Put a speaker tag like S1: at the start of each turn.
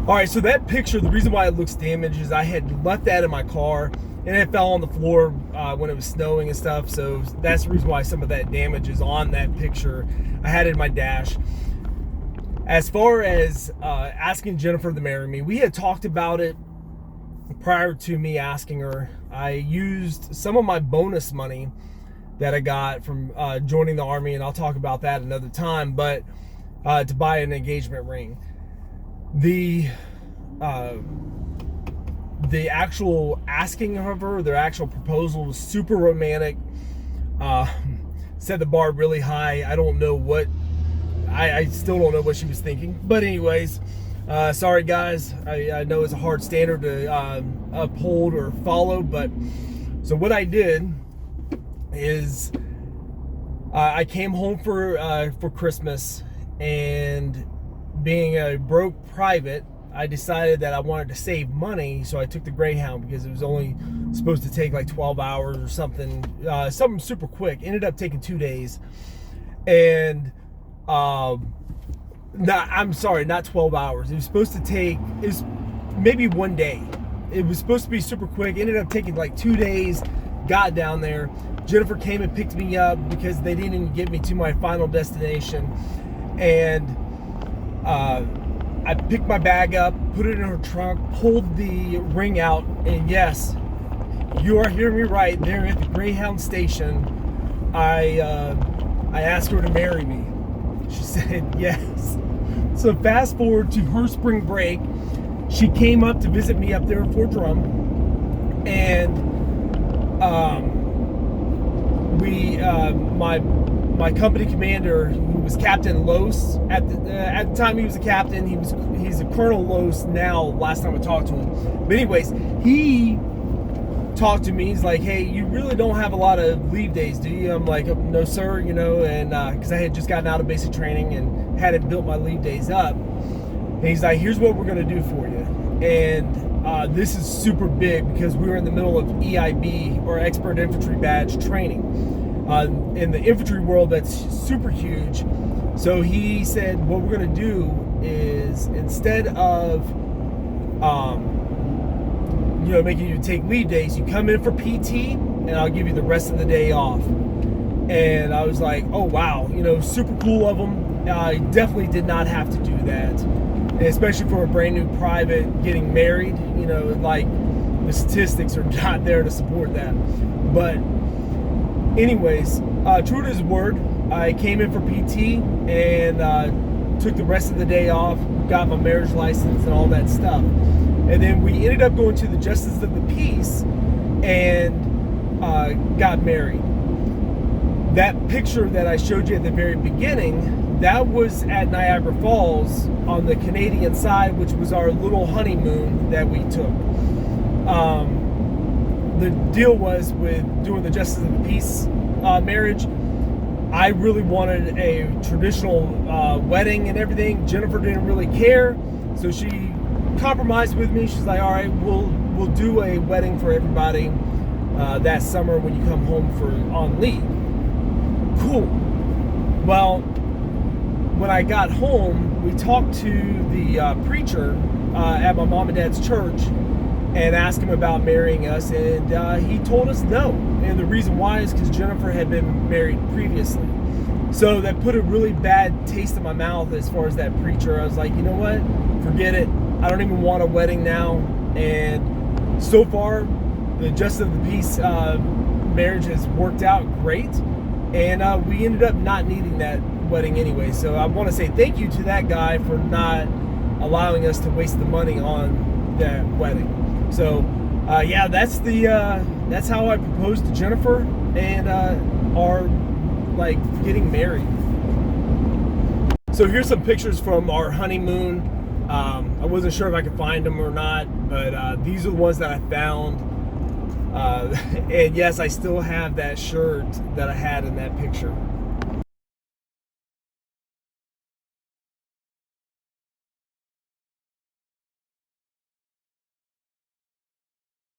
S1: All right, so that picture, the reason why it looks damaged is I had left that in my car and it fell on the floor when it was snowing and stuff. So that's the reason why some of that damage is on that picture. I had it in my dash. As far as asking Jennifer to marry me, we had talked about it prior to me asking her. I used some of my bonus money that I got from joining the Army, and I'll talk about that another time, but to buy an engagement ring. The actual asking of her, their actual proposal was super romantic. Set the bar really high. I don't know what, I still don't know what she was thinking. But anyways, sorry guys. I know it's a hard standard to uphold or follow, but so what I did is I came home for Christmas, and being a broke private, I decided that I wanted to save money, so I took the Greyhound because it was only supposed to take like 12 hours or something, something super quick. Ended up taking 2 days, and I'm sorry, not 12 hours. It was supposed to take, it was maybe 1 day. It was supposed to be super quick. Ended up taking like 2 days. Got down there. Jennifer came and picked me up because they didn't even get me to my final destination, and I picked my bag up, put it in her trunk, pulled the ring out, and yes, you are hearing me right. There at the Greyhound station, I asked her to marry me. She said yes. So fast forward to her spring break, she came up to visit me up there at Fort Drum, and my company commander, who was Captain Los at the time, he was a captain. He's a Colonel Los now. Last time I talked to him, but anyways, he talked to me. He's like, "Hey, you really don't have a lot of leave days, do you?" I'm like, "No, sir," you know, and because I had just gotten out of basic training and hadn't built my leave days up. And he's like, "Here's what we're gonna do for you," and this is super big because we were in the middle of EIB, or Expert Infantry Badge training. In the infantry world, that's super huge. So he said, what we're going to do is, instead of making you take leave days, you come in for PT and I'll give you the rest of the day off. And I was like, oh wow, super cool of them. I definitely did not have to do that, and especially for a brand new private getting married. Like, the statistics are not there to support that. But anyways, true to his word, I came in for PT and took the rest of the day off, got my marriage license and all that stuff. And then we ended up going to the Justice of the Peace and got married. That picture that I showed you at the very beginning, that was at Niagara Falls on the Canadian side, which was our little honeymoon that we took. The deal was with doing the Justice of the Peace marriage, I really wanted a traditional wedding and everything. Jennifer didn't really care, so she compromised with me. She's like, all right, we'll do a wedding for everybody that summer when you come home on leave. Cool. Well, when I got home, we talked to the preacher at my mom and dad's church and asked him about marrying us, and he told us no. And the reason why is because Jennifer had been married previously. So that put a really bad taste in my mouth as far as that preacher. I was like, you know what? Forget it. I don't even want a wedding now. And so far, the Justice of the Peace marriage has worked out great. And we ended up not needing that wedding anyway. So I want to say thank you to that guy for not allowing us to waste the money on that wedding. So yeah, that's how I proposed to Jennifer and our getting married. So here's some pictures from our honeymoon. I wasn't sure if I could find them or not, but these are the ones that I found. And yes, I still have that shirt that I had in that picture.